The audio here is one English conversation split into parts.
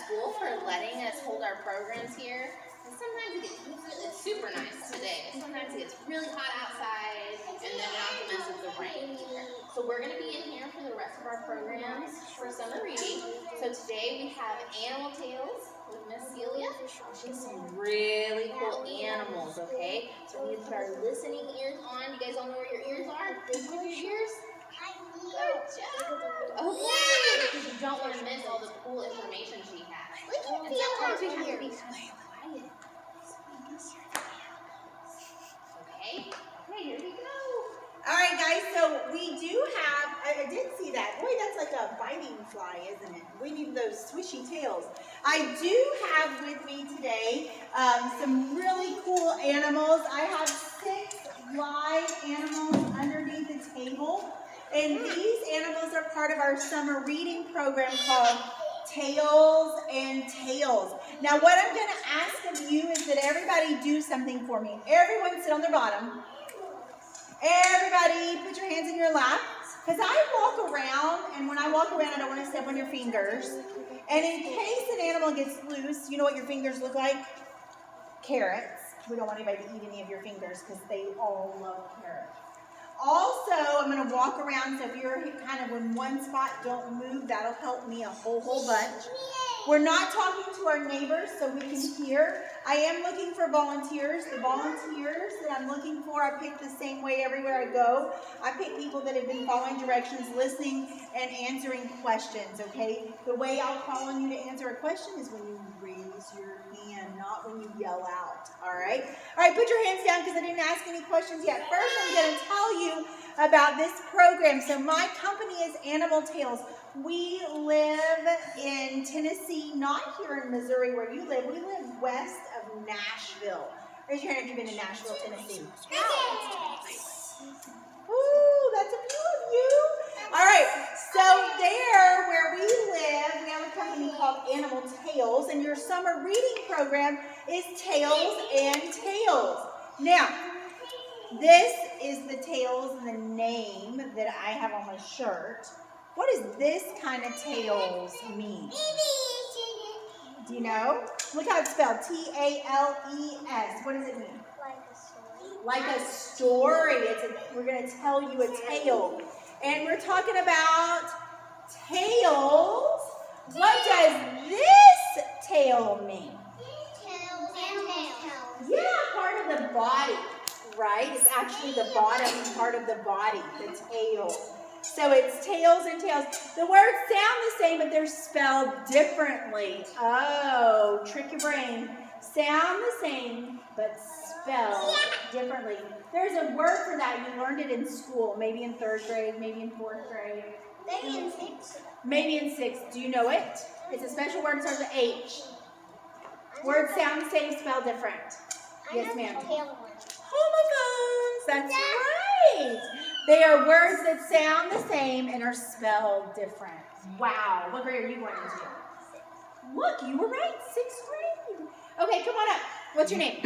school for letting us hold our programs here. And sometimes it's super nice today, but sometimes it gets really hot outside, and then it often messes with the rain. So we're going to be in here for the rest of our programs for summer reading. So today we have Animal Tales with Miss Celia. She has some really cool animals, okay? So we need to put our listening ears on. You guys all know where your ears are? With your ears? Good job! Okay, because you don't want to miss all the cool information she has. And sometimes we have to be kind of quiet. Okay, here we go. All right, guys, so we do have, I did see that. Boy, that's like a biting fly, isn't it? We need those swishy tails. I do have with me today some really cool animals. I have 6 live animals underneath the table. And these animals are part of our summer reading program called Tails and Tales. Now, what I'm going to ask of you is that everybody do something for me. Everyone sit on their bottom. Everybody put your hands in your lap. Because I walk around, and when I walk around, I don't want to step on your fingers. And in case an animal gets loose, you know what your fingers look like? Carrots. We don't want anybody to eat any of your fingers because they all love carrots. Also, I'm going to walk around, so if you're kind of in one spot, don't move. That'll help me a whole bunch. We're not talking to our neighbors, so we can hear. I am looking for volunteers. The volunteers that I'm looking for, I pick the same way everywhere I go. I pick people that have been following directions, listening, and answering questions, okay? The way I'll call on you to answer a question is when you raise your hand, not when you yell out, all right? All right, put your hands down because I didn't ask any questions yet. First, I'm going to tell you about this program. So my company is Animal Tales. We live in Tennessee, not here in Missouri where you live. We live west of Nashville. Raise your hand if you've been to Nashville, Tennessee. Ooh, that's a few of you. All right, so there where we live, we have a company called Animal Tales, and your summer reading program is Tails and Tales. Now, this is the tails and the name that I have on my shirt. What does this kind of tails mean? Do you know? Look how it's spelled. T-A-L-E-S. What does it mean? Like a story. We're going to tell you a tale. And we're talking about tails. What does this tail mean? Tails and tails. Yeah, part of the body, right? It's actually the bottom part of the body, the tail. So it's tails and tales. The words sound the same, but they're spelled differently. Oh, trick your brain. Sound the same, but spelled differently. There's a word for that. You learned it in school, maybe in 3rd grade, maybe in 4th grade. Maybe in 6th. Maybe in 6th. Do you know it? It's a special word that starts with H. Words sound the same, spelled different. Yes, ma'am. Homophones. That's right. They are words that sound the same and are spelled different. Wow. What grade are you going into? Look, you were right. 6th grade. Okay, come on up. What's your name?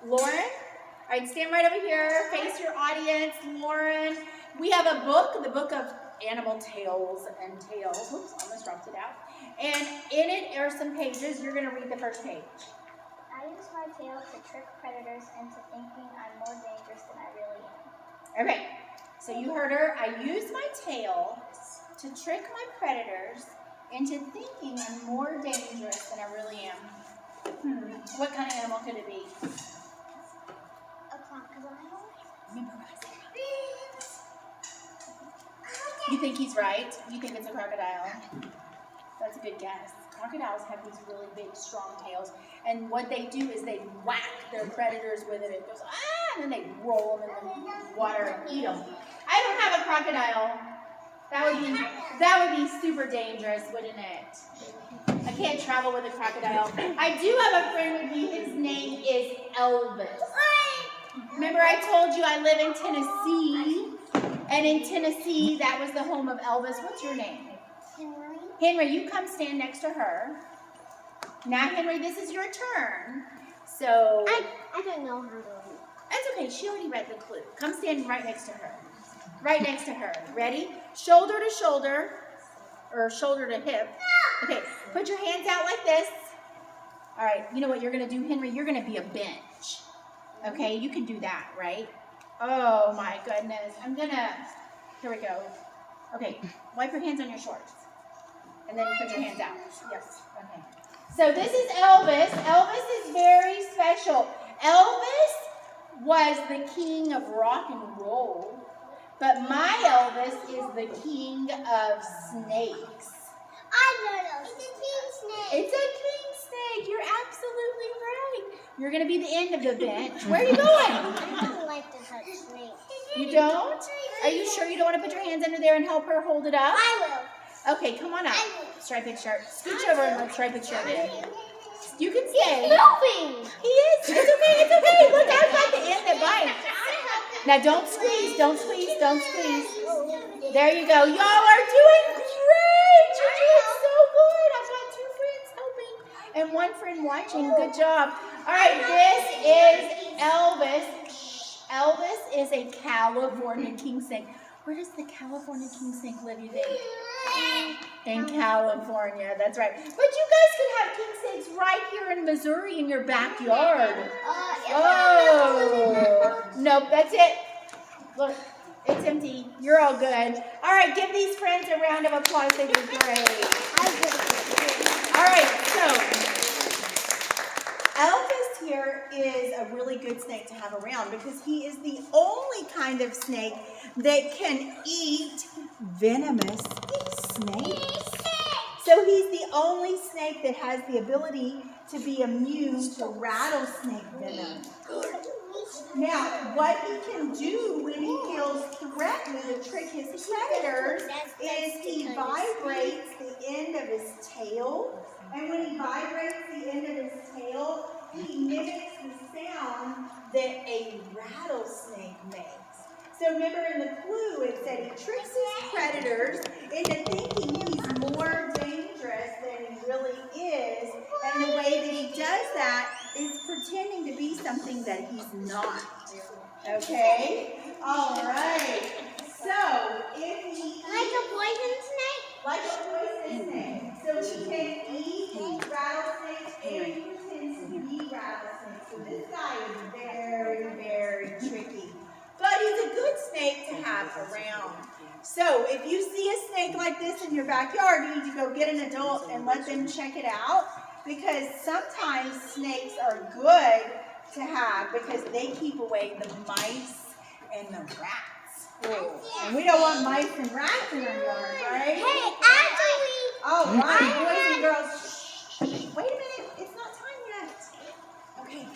Lauren. All right, stand right over here. Face your audience, Lauren. We have a book, the book of Animal Tales and Tales. Whoops, almost dropped it out. And in it are some pages. You're going to read the first page. I use my tail to trick predators into thinking I'm more dangerous than I really am. Okay, so you heard her. I use my tail to trick my predators into thinking I'm more dangerous than I really am. What kind of animal could it be? A crocodile. You think he's right? You think it's a crocodile? That's a good guess. Crocodiles have these really big, strong tails, and what they do is they whack their predators with it. It goes, and then they roll them in the water and eat them. I don't have a crocodile. That would be super dangerous, wouldn't it? I can't travel with a crocodile. I do have a friend with me. His name is Elvis. Remember I told you I live in Tennessee, and in Tennessee, that was the home of Elvis. What's your name? Henry. Henry, you come stand next to her. Now, Henry, this is your turn. So I don't know how to read. That's okay. She already read the clue. Come stand right next to her. Right next to her. Ready? Shoulder to shoulder, or shoulder to hip. Okay, put your hands out like this. All right, you know what you're going to do, Henry? You're going to be a bench. Okay, you can do that, right? Oh, my goodness. Here we go. Okay, wipe your hands on your shorts. And then put your hands out. Yes, okay. So this is Elvis. Elvis is very special. Elvis was the king of rock and roll. But my Elvis is the king of snakes. I know. It's a king snake. It's a king snake. You're absolutely right. You're going to be the end of the bench. Where are you going? I don't like to touch snakes. You don't? Are you sure you don't want to put your hands under there and help her hold it up? I will. Okay, come on up. Striped shirt. Scooch over and let Striped shirt in. You can stay. He's moving. He is. It's okay. It's okay. Look, I've got the end that bites. Now don't squeeze. Don't squeeze. Don't squeeze. There you go. Y'all are doing great. You're doing so good. I've got 2 friends helping and 1 friend watching. Good job. All right, this is Elvis. Elvis is a California king snake. Where does the California king snake live, you think? In California, that's right. But you guys can have king snakes right here in Missouri in your backyard. Oh, nope, that's it. Look, it's empty. You're all good. All right, give these friends a round of applause. They did great. All right, so Elvis here is a really good snake to have around because he is the only kind of snake that can eat venomous snakes. So he's the only snake that has the ability to be immune to rattlesnake venom. Now, what he can do when he feels threatened to trick his predators is he vibrates the end of his tail. And when he vibrates the end of his tail, he mimics the sound that a rattlesnake makes. So remember in the clue, it said he tricks his predators into thinking he's more dangerous than he really is. And the way that he does that is pretending to be something that he's not. Okay? All right. So if he Like a poison snake? like a poison snake. So he can eat rattlesnakes and he pretends to be rattlesnakes. So this guy is very, very tricky. But he's a good snake to have around. So if you see a snake like this in your backyard, you need to go get an adult and let them check it out. Because sometimes snakes are good to have because they keep away the mice and the rats. And we don't want mice and rats in our yard, right? Hey, actually. All right, boys and girls. Shh. Wait a minute. It's not time yet. Okay.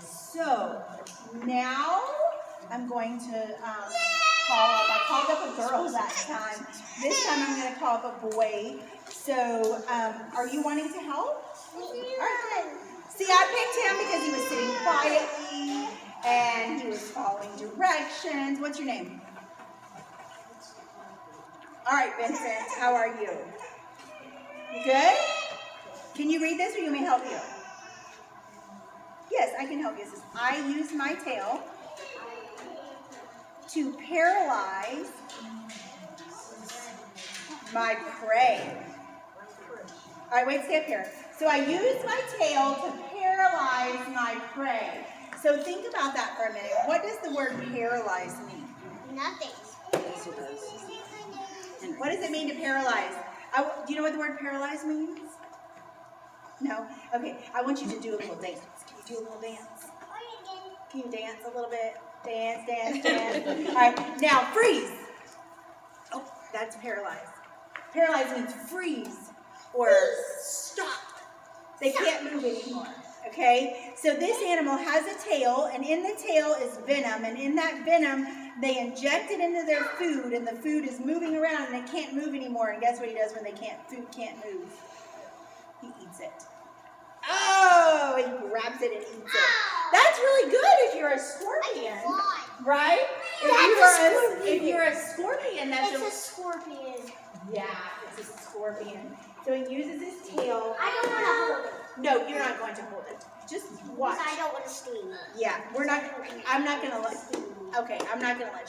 So now I'm going to I called up a girl that time. This time I'm going to call up a boy. So are you wanting to help? All right. See, I picked him because he was sitting quietly and he was following directions. What's your name? All right, Vincent, how are you? You good? Can you read this or you want me to help you? Yes, I can help you. It says, I use my tail to paralyze my prey. All right, wait, stay up here. So I use my tail to paralyze my prey. So think about that for a minute. What does the word paralyze mean? Nothing. What does it mean to paralyze? Do you know what the word paralyze means? No? Okay, I want you to do a little dance. Can you do a little dance? Can you dance a little bit? Dance, dance, dance. All right, now freeze. Oh, that's paralyze. Paralyze means freeze or stop. They can't move anymore, okay? So this animal has a tail, and in the tail is venom, and in that venom, they inject it into their food, and the food is moving around, and it can't move anymore, and guess what he does when food can't move? He eats it. Oh, he grabs it and eats it. That's really good if you're a scorpion, right? If you're a scorpion, that's It's a scorpion. Yeah, it's a scorpion. So he uses his tail. I don't want to hold it. No, you're not going to hold it. Just watch. Because I don't want to sting it. Yeah, I'm not going to let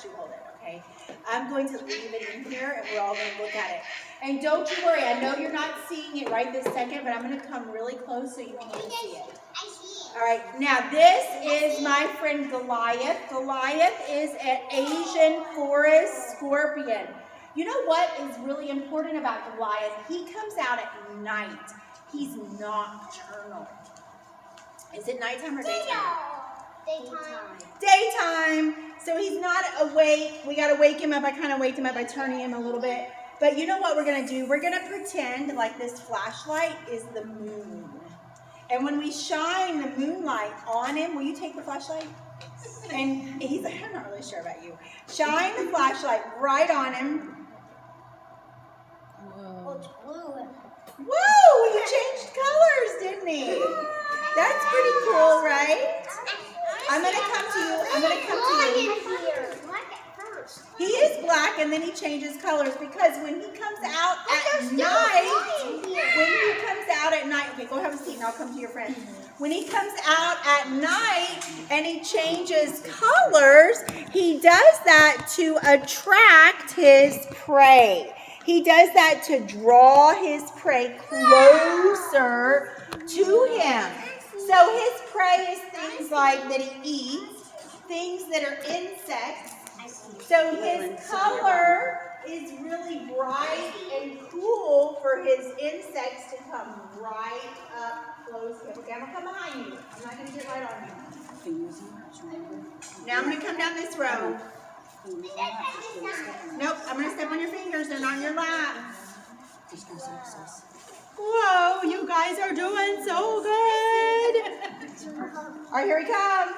you hold it, okay? I'm going to leave it in here and we're all going to look at it. And don't you worry, I know you're not seeing it right this second, but I'm going to come really close so you can see it. All right, now this is my friend Goliath. Goliath is an Asian forest scorpion. You know what is really important about Goliath? He comes out at night. He's nocturnal. Is it nighttime or daytime? Daytime. So he's not awake. We got to wake him up. I kind of waked him up by turning him a little bit. But you know what we're going to do? We're going to pretend like this flashlight is the moon. And when we shine the moonlight on him, will you take the flashlight? And he's like, I'm not really sure about you. Shine the flashlight right on him. Whoa, he changed colors, didn't he? That's pretty cool, right? I'm going to come to you. I'm going to come to you. He is black and then he changes colors because when he comes out at night, okay, go have a seat and I'll come to your friend. When he comes out at night and he changes colors, he does that to attract his prey. He does that to draw his prey closer to him. So his prey is things like that he eats, things that are insects. So his color is really bright and cool for his insects to come right up close to him. Okay, I'm going to come behind you. I'm not going to get right on you. Now I'm going to come down this road. Nope, I'm going to step on your fingers. They're not in your lap. Whoa, you guys are doing so good. All right, here he comes.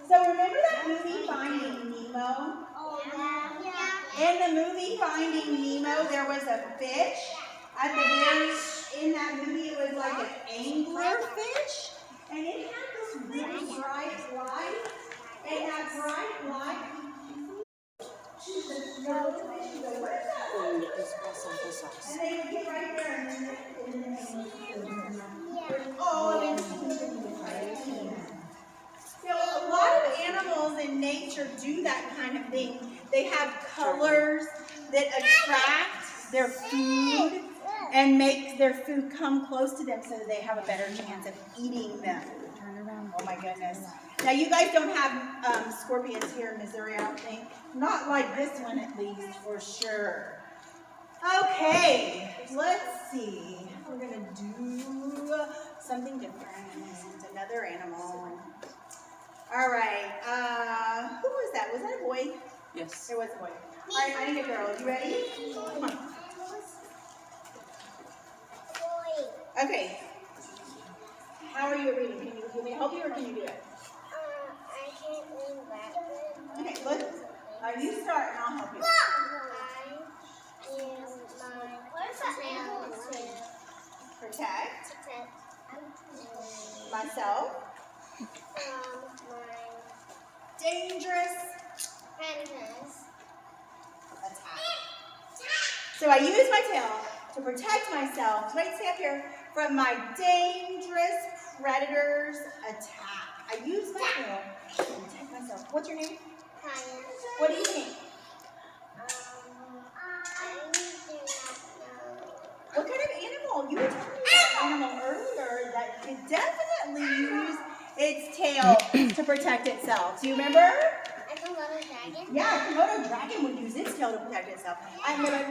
So remember that movie Finding Nemo? In the movie Finding Nemo, there was a fish. In that movie, it was like an angler fish. And it had this really bright light. And that bright light, she's a yellow fish. You go, where's that one? And they would get right there and so a lot of animals in nature do that kind of thing. They have colors that attract their food and make their food come close to them so that they have a better chance of eating them. Oh my goodness. Now you guys don't have scorpions here in Missouri, I don't think. Not like this one at least, for sure. Okay, let's see. We're going to do something different. Another animal. All right. Who was that? Was that a boy? Yes. It was a boy. All right, I need a girl. You ready? Come on. Okay. How are you at reading? Can you want me to help you or can you do it? I can't read that. Okay, look. You start and I'll help you. Protect myself dangerous attack. So I use my tail to protect myself. Wait, stay up here. From my dangerous predator's attack. I use my tail to protect myself. What's your name? Kaya. What do you think? I do not know. What kind of animal? You were telling me about an animal earlier that could definitely use its tail to protect itself. Do you remember? A Komodo dragon? Yeah, a Komodo dragon would use its tail to protect itself.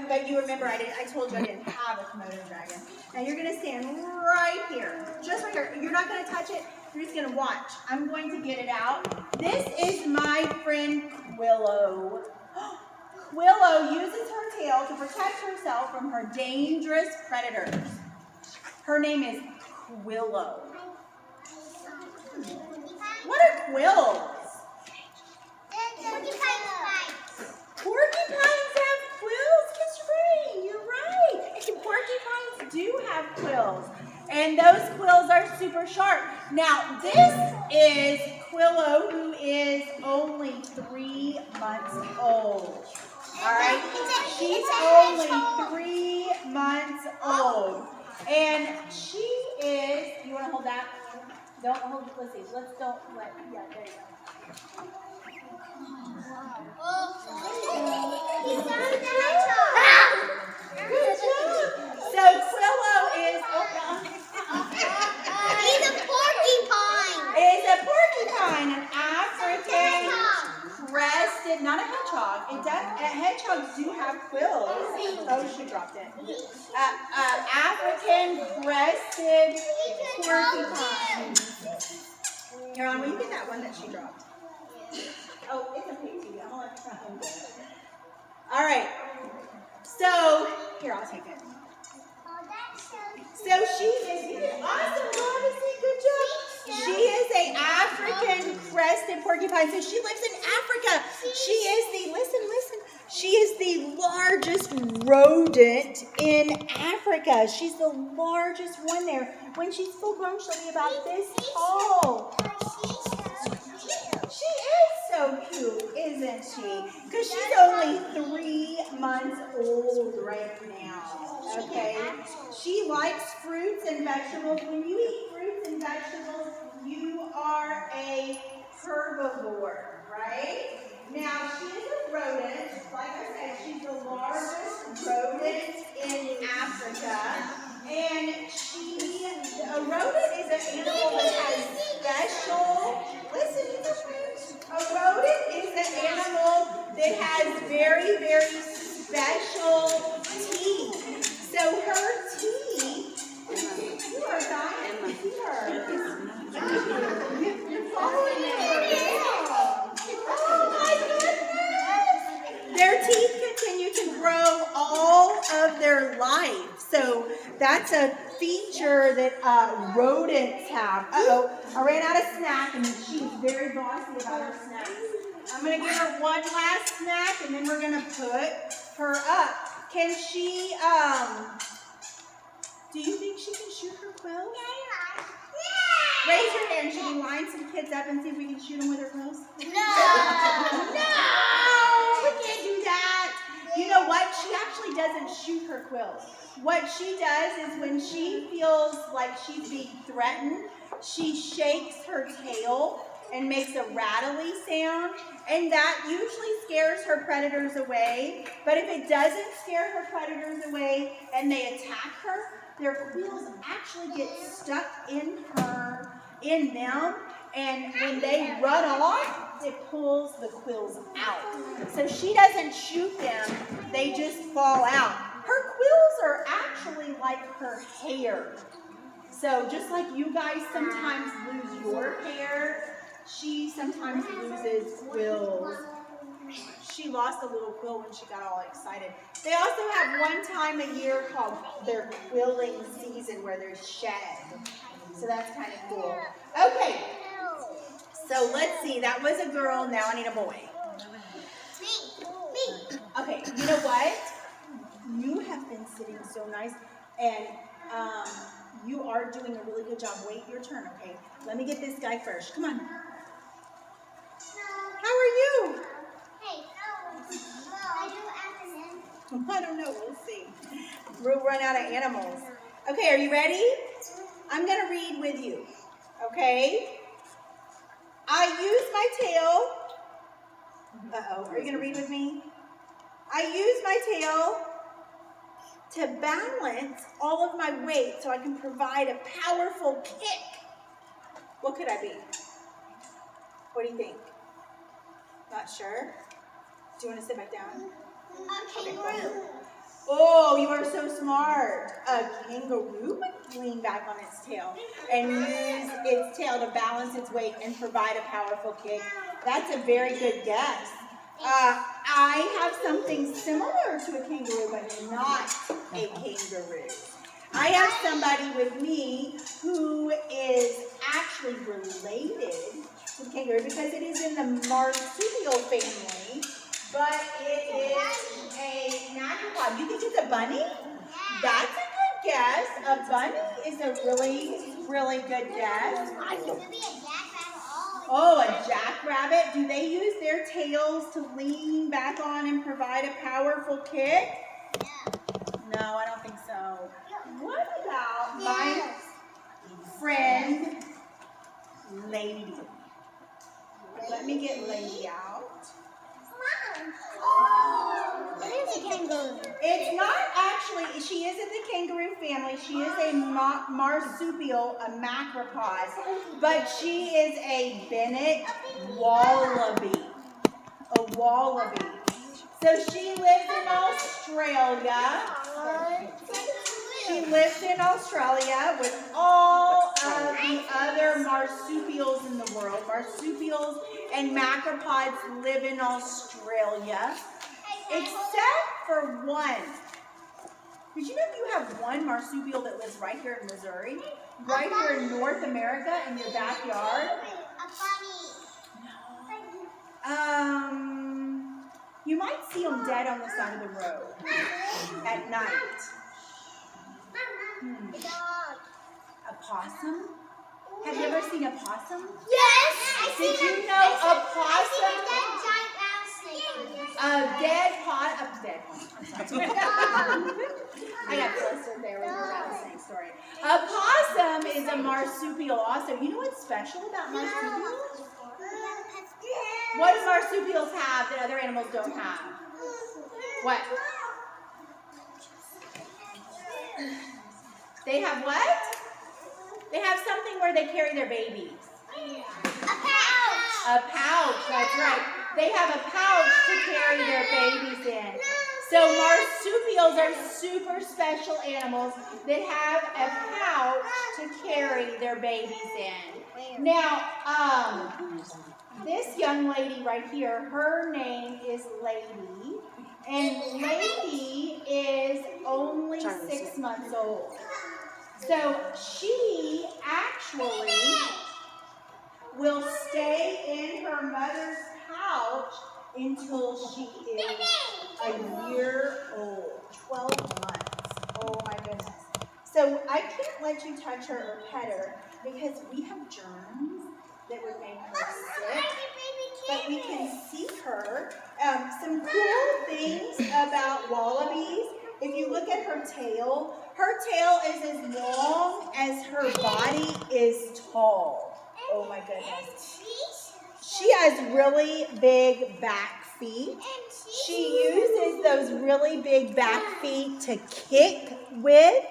But you remember, I told you I didn't have a Komodo dragon. Now you're going to stand right here. Just right here. You're not going to touch it. You're just going to watch. I'm going to get it out. This is my friend Willow. Willow uses her tail to protect herself from her dangerous predators. Her name is Willow. What are quills? Porcupines have quills, Miss Ray. You're right. Porcupines do have quills. And those quills are super sharp. Now, this is Willow, who is only 3 months old. All right? She's only 3 months old. And she is, you want to hold that? Don't hold, let's see, let's don't let, yeah, there you go. crested, not a hedgehog. Hedgehogs do have quills. Oh, she dropped it. African crested porcupine. Caroline, will you get that one that she dropped? Oh, it's okay, too. I'm going to let you go. All right. So, here, I'll take it. So she is awesome, Odyssey. Good job. She is an African crested porcupine. So she lives in Africa. She is she is the largest rodent in Africa. She's the largest one there. When she's full grown, she'll be about this tall. She is so cute, isn't she? Because she's only 3 months old right now. Okay? She likes fruits and vegetables. When you eat fruits and vegetables, you are a herbivore, right? Now, she is a rodent. Like I said, she's the largest rodent in Africa. And a rodent is an animal that has special, listen to this, a rodent is an animal that has very, very special teeth. So her teeth, you are dying to see her. You're following her. Oh my goodness. Their teeth continue to grow all of their life. So that's a feature that rodents have. Uh-oh, I ran out of snack and she's very bossy about her snacks. I'm going to give her one last snack and then we're going to put her up. Can she, do you think she can shoot her quills? Yeah. Raise your hand. Should we line some kids up and see if we can shoot them with her quills? No. No, we can't do that. You know what? She actually doesn't shoot her quills. What she does is when she feels like she's being threatened, she shakes her tail and makes a rattly sound, and that usually scares her predators away. But if it doesn't scare her predators away and they attack her, their quills actually get stuck in them, and when they run off, it pulls the quills out. So she doesn't shoot them, they just fall out. Her quills are actually like her hair. So just like you guys sometimes lose your hair, she sometimes loses quills. She lost a little quill when she got all excited. They also have one time a year called their quilling season where they shed. So that's kind of cool. Okay. So let's see. That was a girl. Now I need a boy. Me. Okay. You know what? You have been sitting so nice. And you are doing a really good job. Wait your turn, okay? Let me get this guy first. Come on. How are you? Hey, I do after him. I don't know. We'll see. We'll run out of animals. Okay, are you ready? I'm going to read with you. Okay? I use my tail. Uh-oh. Are you going to read with me? I use my tail to balance all of my weight so I can provide a powerful kick. What could I be? What do you think? Not sure? Do you want to sit back down? A kangaroo. Oh, you are so smart. A kangaroo would lean back on its tail and use its tail to balance its weight and provide a powerful kick. That's a very good guess. I have something similar to a kangaroo, but not a kangaroo. I have somebody with me who is actually related to the kangaroo because it is in the marsupial family, but it is a macropod. You think it's a bunny? That's a good guess. A bunny is a really, really good guess. Oh, a jackrabbit. Do they use their tails to lean back on and provide a powerful kick? No, I don't think so. What about my friend Lady? Let me get Lady out. It is a kangaroo. It's not actually, she isn't the kangaroo family. She is a marsupial, a macropod, but she is a Bennett wallaby. A a wallaby. So she lives in Australia. She lives in Australia with all of the other marsupials in the world. Marsupials and macropods live in Australia, except for one. Did you know you have one marsupial that lives right here in Missouri? Right here in North America in your backyard? You might see them dead on the side of the road at night. A possum? Have you ever seen a possum? Yes! Did you know a possum? A dead possum. I'm sorry. I got flustered there when you were about to say the story. A possum is a marsupial also. You know what's special about marsupials? What do marsupials have that other animals don't have? What? They have what? They have something where they carry their babies. A pouch, that's right. They have a pouch to carry their babies in. So marsupials are super special animals that have a pouch to carry their babies in. Now, this young lady right here, her name is Lady. And Lady is only 6 months old. So she actually will stay in her mother's pouch until she is a year old, 12 months. Oh my goodness. So I can't let you touch her or pet her because we have germs that would make her sick. But we can see her. Some cool things about wallabies. If you look at her tail is as long as her body is tall. Oh my goodness. She has really big back feet. She uses those really big back feet to kick with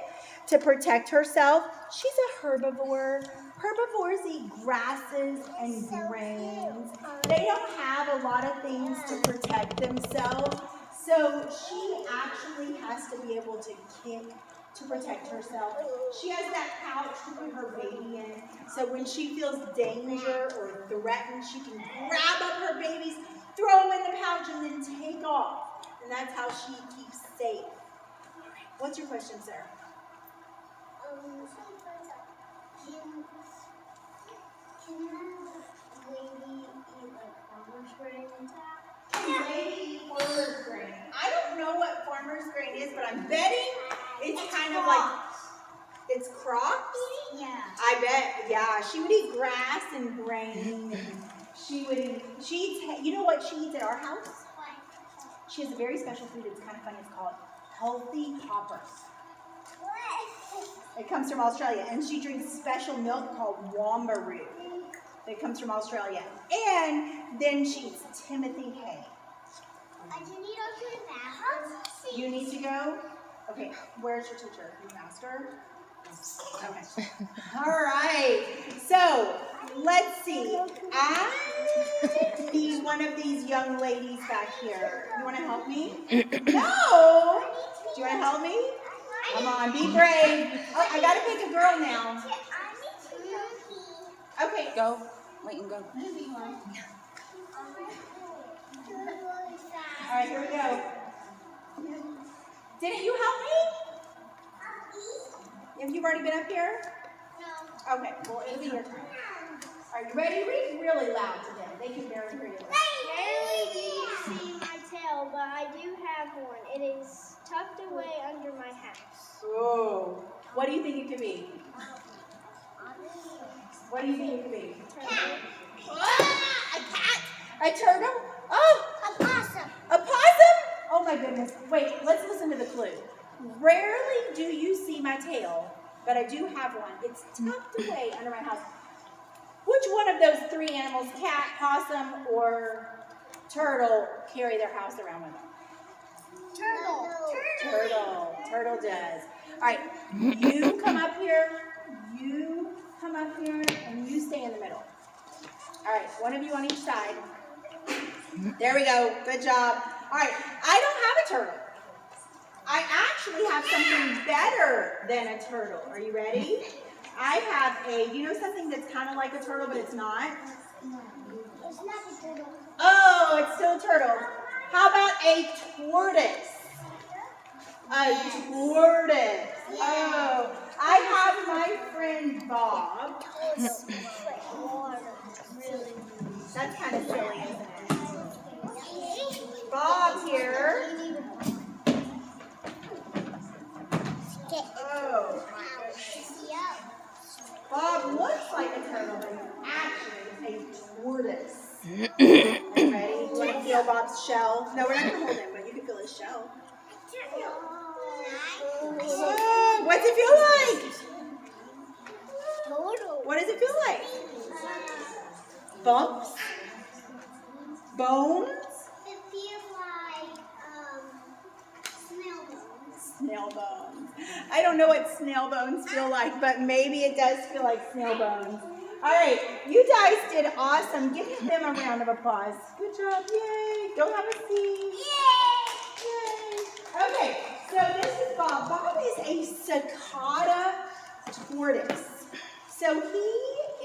to protect herself. She's a herbivore. Herbivores eat grasses and grains. They don't have a lot of things to protect themselves. So she actually has to be able to kick to protect herself. She has that pouch to put her baby in. So when she feels danger or threatened, she can grab up her babies, throw them in the pouch, and then take off. And that's how she keeps safe. All right. What's your question, Sarah? Can lady eat like farmer's grain? Can lady eat farmer's grain? I don't know what farmer's grain is, but I'm betting it's kind of like, it's crops? Yeah. I bet, yeah. She would eat grass and grain. And she would eat, you know what she eats at our house? She has a very special food. It's kind of funny. It's called healthy hoppers. It comes from Australia, and she drinks special milk called Wambaroo. That comes from Australia. And then she eats Timothy hay. I do need to go to the bathroom. You need to go? Okay, where's your teacher? You asked her? Okay. All right. So, let's see. I need one of these young ladies back here. You want to help me? No! Do you want to help me? Come on, be brave. Oh, I got to pick a girl now. Okay. Go. Wait and go. All right, here we go. Didn't you help me? Have you already been up here? No. Okay, well, it'll be your turn. Are you ready? Read really loud to them. They can barely hear you. Barely do you see my tail, but I do have one. It is tucked away under my house. Oh. What do you think it could be? What do you think it could be? Ah, a cat? A turtle? Oh! A possum. A possum? Oh my goodness. Wait, let's listen to the clue. Rarely do you see my tail, but I do have one. It's tucked away under my house. Which one of those three animals, cat, possum, or turtle, carry their house around with them? Turtle. Turtle. Turtle does. All right, you come up here, you come up here, and you stay in the middle. All right, one of you on each side. There we go. Good job. All right. I don't have a turtle. I actually have something better than a turtle. Are you ready? I have you know something that's kind of like a turtle, but it's not? It's not a turtle. Oh, it's still a turtle. How about a tortoise? A tortoise. Oh, I have my friend Bob. That's kind of silly, isn't it? Bob here. Oh, my goodness. Bob looks like a turtle, but he's actually a tortoise. Are you ready? You want to feel Bob's shell? No, we're not going to hold him, but you can feel his shell. Oh, what's it feel like? What does it feel like? Bumps? Bones? It feels like snail bones. Snail bones. I don't know what snail bones feel like, but maybe it does feel like snail bones. All right, you guys did awesome. Give them a round of applause. Good job, yay. Go have a seat. Yay. Okay, so this is Bob. Bob is a cicada tortoise. So he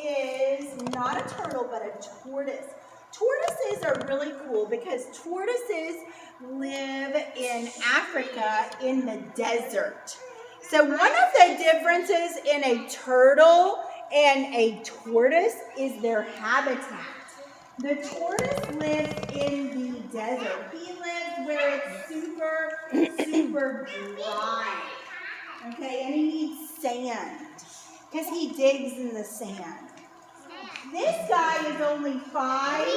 is not a turtle, but a tortoise. Tortoises are really cool because tortoises live in Africa in the desert. So one of the differences in a turtle and a tortoise is their habitat. The tortoise lives in the desert. He lives where it's super dry. Okay, and he needs sand because he digs in the sand. This guy is only 5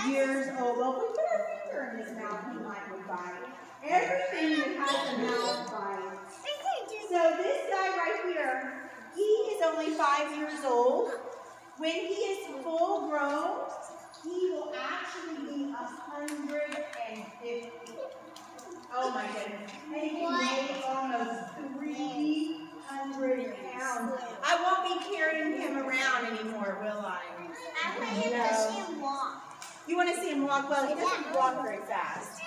years old. Well, if we put our finger in his mouth, he might be bite. Everything that has a mouth bites. So this guy right here, he is only 5 years old. When he is full grown, he will actually be 150. Oh my goodness. And he can weigh almost 300 pounds. I won't be carrying him around anymore, will I? I want him to see him walk. You want to see him walk? Well, he doesn't walk very fast.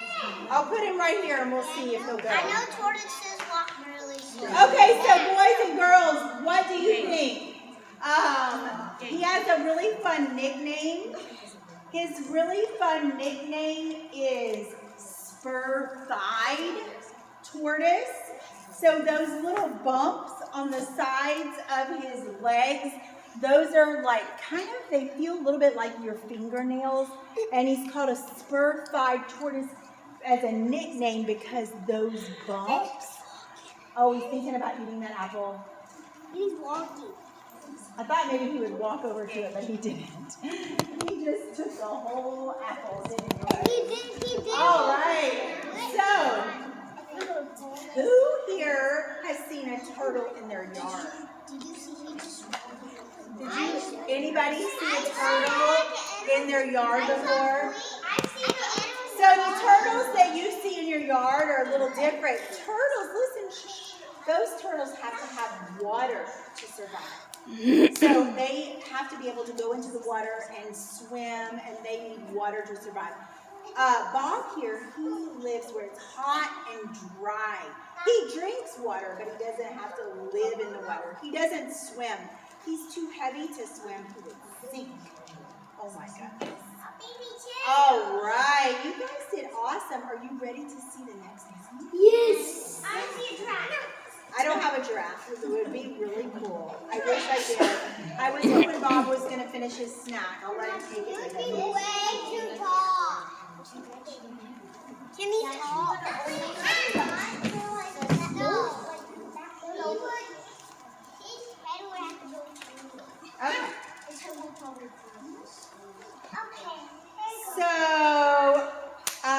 I'll put him right here and we'll see if he'll go. I know tortoises walk really slow. Okay, so boys and girls, what do you think? He has a really fun nickname. His really fun nickname is Spur-thighed tortoise. So those little bumps on the sides of his legs, those are like they feel a little bit like your fingernails. And he's called a spur-thighed tortoise as a nickname because those bumps. Oh, he's thinking about eating that apple. He's walking. I thought maybe he would walk over to it, but he didn't. He just took the whole apple, didn't he? He did. All right. So, who here has seen a turtle in their yard? Did anybody see a turtle in their yard before? So the turtles that you see in your yard are a little different. Turtles, listen, those turtles have to have water to survive. So they have to be able to go into the water and swim, and they need water to survive. Bob here, he lives where it's hot and dry. He drinks water, but he doesn't have to live in the water. He doesn't swim. He's too heavy to swim. He would sink. Oh my goodness. All right, you guys did awesome. Are you ready to see the next one? Yes. I see a giraffe. I don't have a giraffe. It would be really cool. I wish I did. I was hoping Bob was going to finish his snack. I'll let him take it with him. He's way too tall. Can he talk? No. Okay. Okay. So, I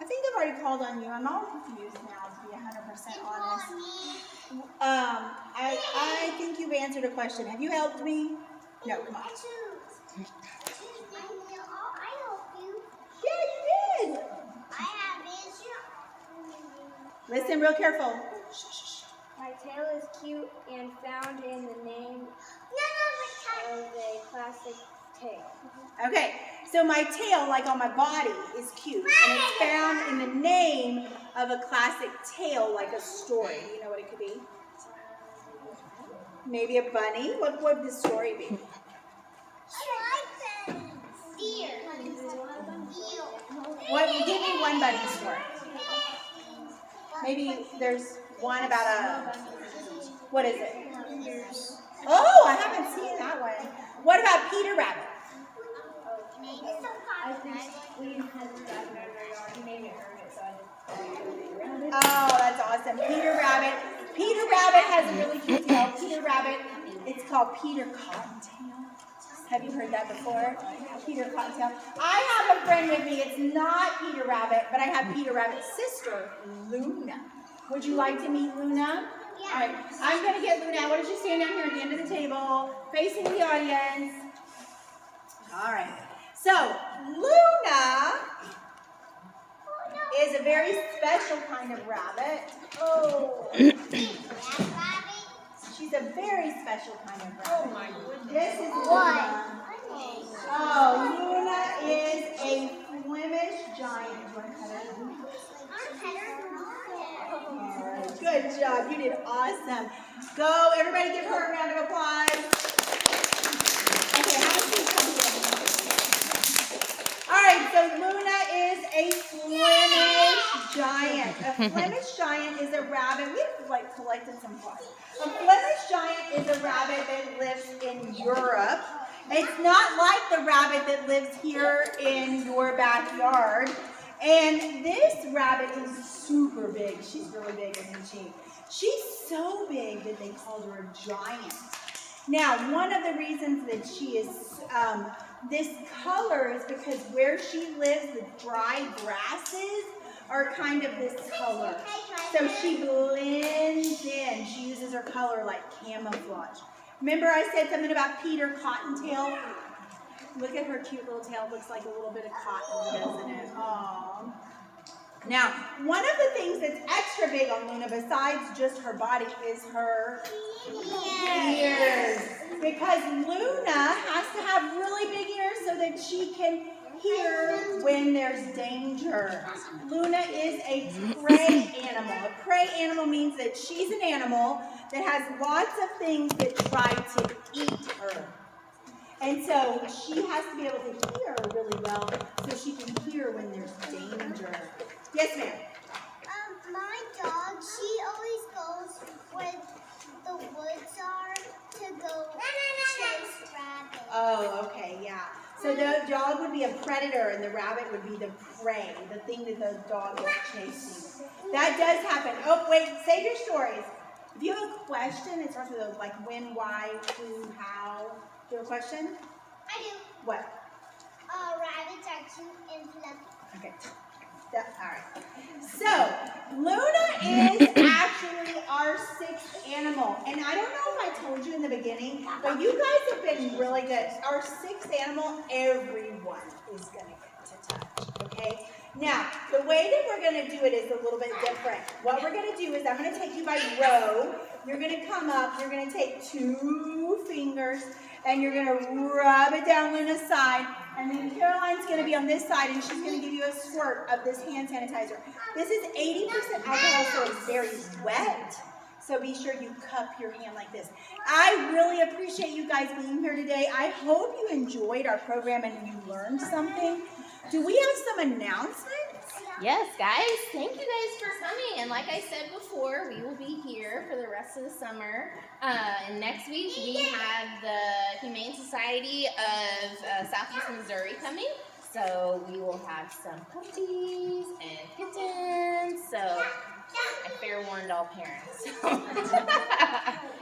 think I've already called on you. I'm all confused now, to be 100% honest. I think you've answered a question. Have you helped me? No, come on. I help you. Yeah, you did. I have his. Listen real careful. My tail is cute and found in the name of a classic tail. Okay, so my tail, like on my body, is cute. And it's found in the name of a classic tale, like a story. Do you know what it could be? Maybe a bunny? What would the story be? Deer. What? Give me one bunny story. Maybe there's one about a, what is it? Oh, I haven't seen that one. What about Peter Rabbit? I think we had a rabbit in our yard. He made me earn it, so I did. Oh, that's awesome. Peter Rabbit. Peter Rabbit has a really cute tail. Peter Rabbit, it's called Peter Cottontail. Have you heard that before? Peter Cottontail. I have a friend with me. It's not Peter Rabbit, but I have Peter Rabbit's sister, Luna. Would you like to meet Luna? Yeah. All right. I'm going to get Luna. I want you to stand down here at the end of the table, facing the audience. All right. So, Luna is a very special kind of rabbit. Oh. She's a very special kind of rabbit. Oh my goodness. This is Luna. Oh, Luna is a Flemish giant. Do you want to pet her? All right. Good job. You did awesome. Go. Everybody give her a round of applause. Okay, have a seat. Come here. All right, so Luna is a Flemish giant. A Flemish giant is a rabbit. We've collected some fun. A Flemish giant is a rabbit that lives in Europe. It's not like the rabbit that lives here in your backyard. And this rabbit is super big. She's really big, isn't she? She's so big that they called her a giant. Now, one of the reasons that she is this color is because where she lives, the dry grasses are kind of this color. So she blends in. She uses her color like camouflage. Remember I said something about Peter Cottontail? Look at her cute little tail. It looks like a little bit of cotton, doesn't it? Aww. Now, one of the things that's extra big on Luna, besides just her body, is her ears. Because Luna has to have really big ears so that she can hear when there's danger. Luna is a prey animal. A prey animal means that she's an animal that has lots of things that try to eat her. And so she has to be able to hear really well so she can hear when there's danger. Yes, ma'am? My dog, she always goes where the woods are to go chase rabbits. Oh, okay, yeah. So the dog would be a predator and the rabbit would be the prey, the thing that the dog is chasing. That does happen. Oh, wait, save your stories. If you have a question, it starts with a, like when, why, who, how. Do you have a question? I do. What? Rabbits are cute and fluffy. Okay. All right. So, Luna is actually our 6th animal. And I don't know if I told you in the beginning, but you guys have been really good. Our 6th animal, everyone is going to get to touch. Okay? Now, the way that we're going to do it is a little bit different. What we're going to do is I'm going to take you by row. You're going to come up. You're going to take 2 fingers, and you're going to rub it down Luna's side. And then Caroline's going to be on this side, and she's going to give you a squirt of this hand sanitizer. This is 80% alcohol, so it's very wet. So be sure you cup your hand like this. I really appreciate you guys being here today. I hope you enjoyed our program and you learned something. Do we have some announcements? Yes, guys. Thank you guys for coming. And like I said before, we will be here for the rest of the summer. And next week, we have the Humane Society of Southeast Missouri coming. So we will have some puppies and kittens. So I fair warned all parents.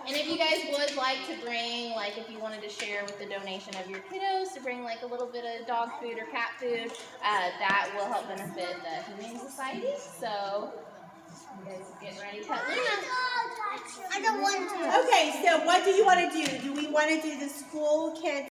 And if you guys would like to bring, like if you wanted to share with the donation of your kiddos to bring like a little bit of dog food or cat food, that will help benefit the Humane Society. So you guys get ready to cut Luna. I don't want to. Okay, so what do you want to do? Do we want to do the school kids